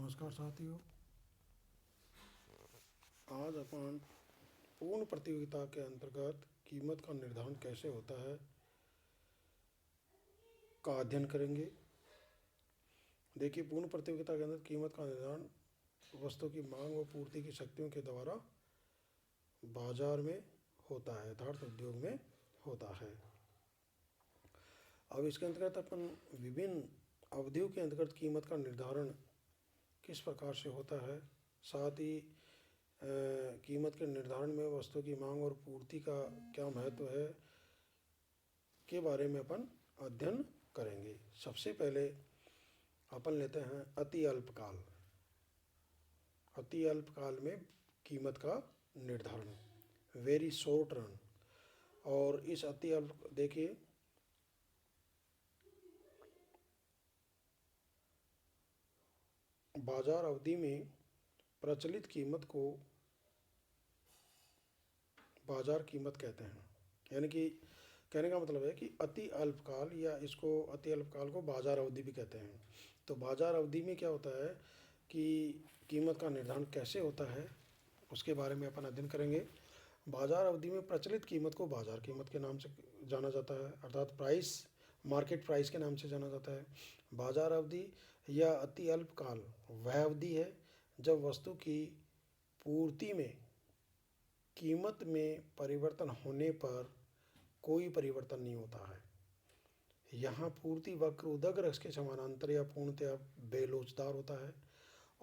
नमस्कार साथियों। आज अपन पूर्ण प्रतियोगिता के अंतर्गत कीमत का निर्धारण कैसे होता है का अध्ययन करेंगे। देखिए, पूर्ण प्रतियोगिता के अंदर कीमत का निर्धारण वस्तु की मांग व पूर्ति की शक्तियों के द्वारा बाजार में होता है, अर्थात उद्योग में होता है। अब इसके अंतर्गत अपन विभिन्न अवधियों के अंतर्गत कीमत का निर्धारण किस प्रकार से होता है, साथ ही कीमत के निर्धारण में वस्तु की मांग और पूर्ति का क्या महत्व है के बारे में अपन अध्ययन करेंगे। सबसे पहले अपन लेते हैं अति अल्पकाल। अति अल्पकाल में कीमत का निर्धारण, वेरी शॉर्ट रन। और इस अति अल्प देखिए, बाजार अवधि में प्रचलित कीमत को बाजार कीमत कहते हैं। यानी कि कहने का मतलब है कि अति अल्पकाल या इसको अति अल्पकाल को बाजार अवधि भी कहते हैं। तो बाजार अवधि में क्या होता है कि कीमत का निर्धारण कैसे होता है उसके बारे में अपन अध्ययन करेंगे। बाजार अवधि में प्रचलित कीमत को बाजार कीमत के नाम से जाना जाता है, अर्थात प्राइस, मार्केट प्राइस के नाम से जाना जाता है। बाजार अवधि या अति अल्पकाल वह अवधि है जब वस्तु की पूर्ति में कीमत में परिवर्तन होने पर कोई परिवर्तन नहीं होता है। यहाँ पूर्ति वक्र उदग्र अक्ष के समानांतर या पूर्णतया बेलोचदार होता है,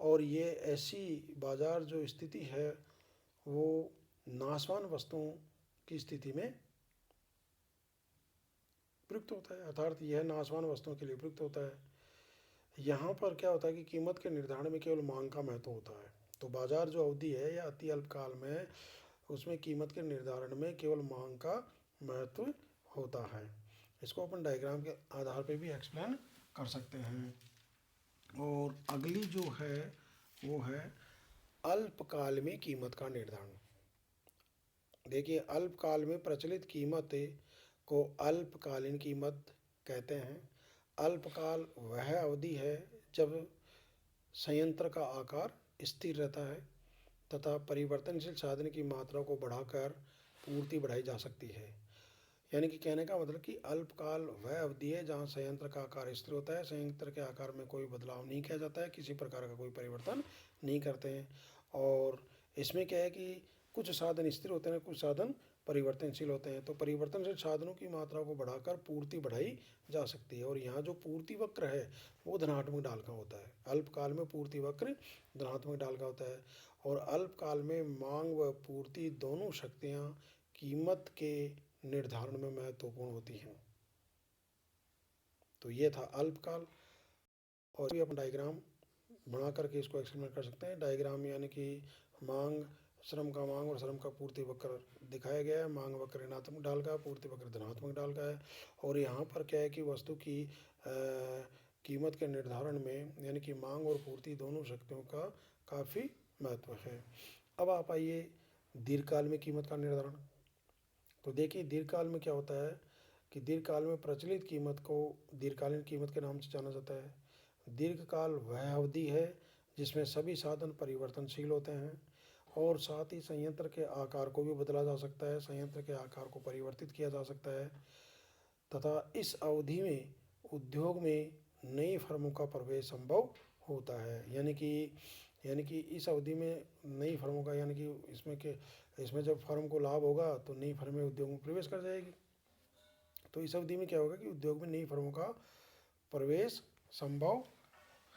और ये ऐसी बाजार जो स्थिति है वो नाशवान वस्तुओं की स्थिति में प्रयुक्त होता है, अर्थात यह नाशवान वस्तुओं के लिए प्रयुक्त होता है। यहाँ पर क्या होता है कि कीमत के निर्धारण में केवल मांग का महत्व होता है। तो बाजार जो अवधि है या अति अल्पकाल में, उसमें कीमत के निर्धारण में केवल मांग का महत्व होता है। इसको अपन डायग्राम के आधार पर भी एक्सप्लेन कर सकते हैं। और अगली जो है वो है अल्पकाल में कीमत का निर्धारण। देखिए, अल्पकाल में प्रचलित कीमत को अल्पकालीन कीमत कहते हैं। अल्पकाल वह अवधि है जब संयंत्र का आकार स्थिर रहता है तथा परिवर्तनशील साधन की मात्रा को बढ़ाकर पूर्ति बढ़ाई जा सकती है। यानी कि कहने का मतलब कि अल्पकाल वह अवधि है जहाँ संयंत्र का आकार स्थिर होता है, संयंत्र के आकार में कोई बदलाव नहीं किया जाता है, किसी प्रकार का कोई परिवर्तन नहीं करते हैं। और इसमें क्या है कि कुछ साधन स्थिर होते हैं, कुछ साधन परिवर्तनशील होते हैं। तो परिवर्तनशील साधनों की मात्रा को बढ़ाकर पूर्ति बढ़ाई जा सकती है। और यहाँ जो पूर्ति वक्र है वो धनात्मक ढाल का होता है। अल्पकाल में पूर्ति वक्र धनात्मक ढाल का होता है, और अल्पकाल में मांग व पूर्ति दोनों शक्तियाँ कीमत के निर्धारण में महत्वपूर्ण होती हैं। तो ये था अल्पकाल। और भी अपन डायग्राम बना करके इसको एक्सप्लेन कर सकते हैं। डायग्राम यानी कि मांग, श्रम का मांग और श्रम का पूर्ति वक्र दिखाया गया है। मांग वक्र ऋणात्मक ढाल का, पूर्ति वक्र धनात्मक ढाल का है। और यहाँ पर क्या है कि वस्तु की कीमत के निर्धारण में यानी कि मांग और पूर्ति दोनों शक्तियों का काफ़ी महत्व है। अब आप आइए दीर्घकाल में कीमत का निर्धारण। तो देखिए, दीर्घकाल में क्या होता है कि दीर्घकाल में प्रचलित कीमत को दीर्घकालीन कीमत के नाम से जाना जाता है। दीर्घकाल वह अवधि है जिसमें सभी साधन परिवर्तनशील होते हैं, और साथ ही संयंत्र के आकार को भी बदला जा सकता है, संयंत्र के आकार को परिवर्तित किया जा सकता है। तथा इस अवधि में उद्योग में नई फर्मों का प्रवेश संभव होता है। यानी कि इस अवधि में नई फर्मों का, यानी कि इसमें जब फर्म को लाभ होगा तो नई फर्में उद्योग में प्रवेश कर जाएगी। तो इस अवधि में क्या होगा कि उद्योग में नई फर्मों का प्रवेश संभव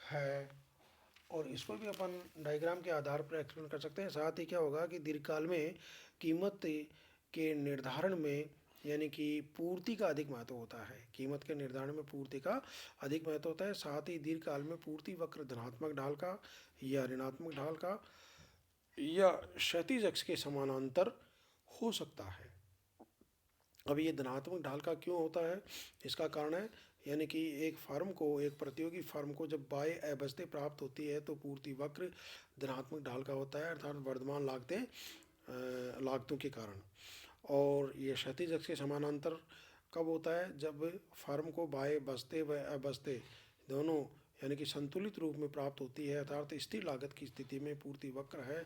है। और इसको भी अपन डायग्राम के आधार पर एक्सप्लेन कर सकते हैं। साथ ही क्या होगा कि दीर्घकाल में कीमत के निर्धारण में यानी कि पूर्ति का अधिक महत्व होता है। कीमत के निर्धारण में पूर्ति का अधिक महत्व होता है। साथ ही दीर्घकाल में पूर्ति वक्र धनात्मक ढाल का या ऋणात्मक ढाल का या क्षैतिज अक्ष के समानांतर हो सकता है। अब ये धनात्मक ढाल का क्यों होता है, इसका कारण है यानी कि एक प्रतियोगी फर्म को जब बाह्य अवस्था प्राप्त होती है तो पूर्ति वक्र धनात्मक ढाल का होता है, अर्थात वर्धमान लागतों के कारण। और ये क्षैतिज अक्ष के समानांतर कब होता है, जब फर्म को बाह्य बस्ते व अबस्ते दोनों यानी कि संतुलित रूप में प्राप्त होती है, अर्थात स्थिर लागत की स्थिति में पूर्ति वक्र है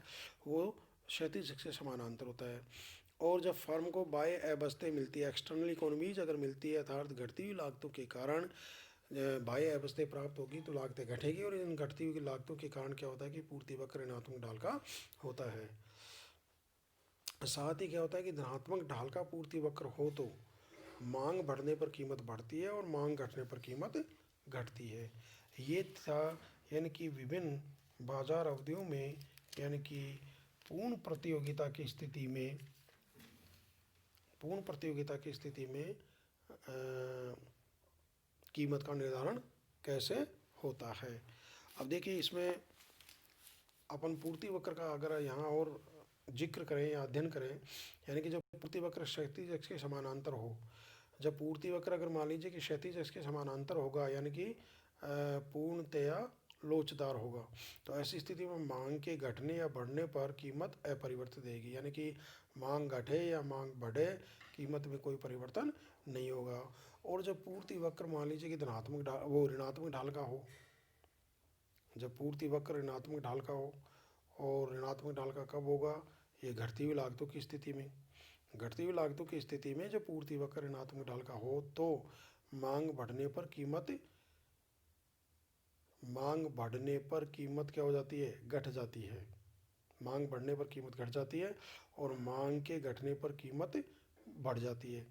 वो क्षैतिज अक्ष के समानांतर होता है। और जब फर्म को बाह्य अवस्था मिलती है, एक्सटर्नल इकोनॉमीज अगर मिलती है, अर्थात घटती हुई लागतों के कारण बाह्य अवस्था प्राप्त होगी तो लागतें घटेगी, और इन घटती हुई लागतों के कारण क्या होता है कि पूर्ति वक्र ऋणात्मक ढाल का होता है। साथ ही क्या होता है कि धनात्मक ढाल का पूर्ति वक्र हो तो मांग बढ़ने पर कीमत बढ़ती है और मांग घटने पर कीमत घटती है। ये था यानी कि विभिन्न बाजार अवधियों में, यानी कि पूर्ण प्रतियोगिता की स्थिति में कीमत का निर्धारण कैसे होता है। अब देखिए इसमें अपन पूर्ति वक्र का अगर यहाँ और जिक्र करें या अध्ययन करें, यानी कि जब पूर्ति वक्र क्षैतिज अक्ष के समानांतर हो, जब पूर्ति वक्र अगर मान लीजिए कि क्षैतिज अक्ष के समानांतर होगा, यानी कि पूर्णतया लोचदार होगा, तो ऐसी स्थिति में मांग के घटने या बढ़ने पर कीमत अपरिवर्तित रहेगी, यानी कि मांग घटे या मांग बढ़े कीमत में कोई परिवर्तन नहीं होगा। और जब पूर्ति वक्र मान लीजिए कि धनात्मक ढाल वो ऋणात्मक ढाल का हो, जब पूर्ति वक्र ऋणात्मक ढाल का हो, और ऋणात्मक ढाल का कब होगा, ये घटती हुई लागतों की स्थिति में। घटती हुई लागतों की स्थिति में जब पूर्ति वक्र ऋणात्मक ढाल का हो तो मांग बढ़ने पर कीमत क्या हो जाती है, घट जाती है। मांग बढ़ने पर कीमत घट जाती है और मांग के घटने पर कीमत बढ़ जाती है,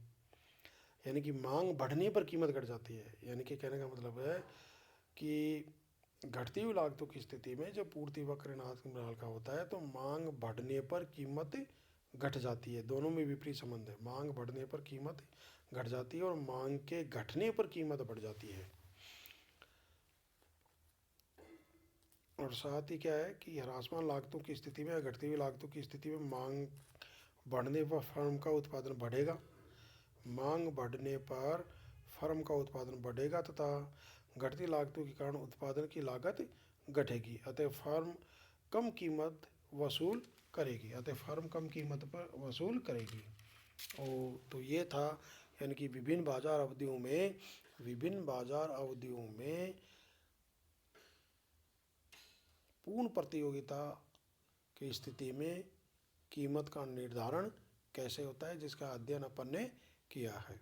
यानी कि मांग बढ़ने पर कीमत घट जाती है। यानी कि कहने का मतलब है कि घटती हुई लागतों की स्थिति में जब पूर्ति वक्र ऋणात्मक ढाल का होता है तो मांग बढ़ने पर कीमत घट जाती है। दोनों में विपरीत संबंध है, मांग बढ़ने पर कीमत घट जाती है और मांग के घटने पर कीमत बढ़ जाती है। और साथ ही क्या है कि ह्रासमान लागतों की स्थिति में या घटती हुई लागतों की स्थिति में मांग बढ़ने पर फर्म का उत्पादन बढ़ेगा, मांग बढ़ने पर फर्म का उत्पादन बढ़ेगा तथा घटती लागतों के कारण उत्पादन की लागत घटेगी, अतः फर्म कम कीमत वसूल करेगी, पर वसूल करेगी। और तो ये था यानी कि विभिन्न बाजार अवधियों में पूर्ण प्रतियोगिता की स्थिति में कीमत का निर्धारण कैसे होता है, जिसका अध्ययन अपन ने किया है।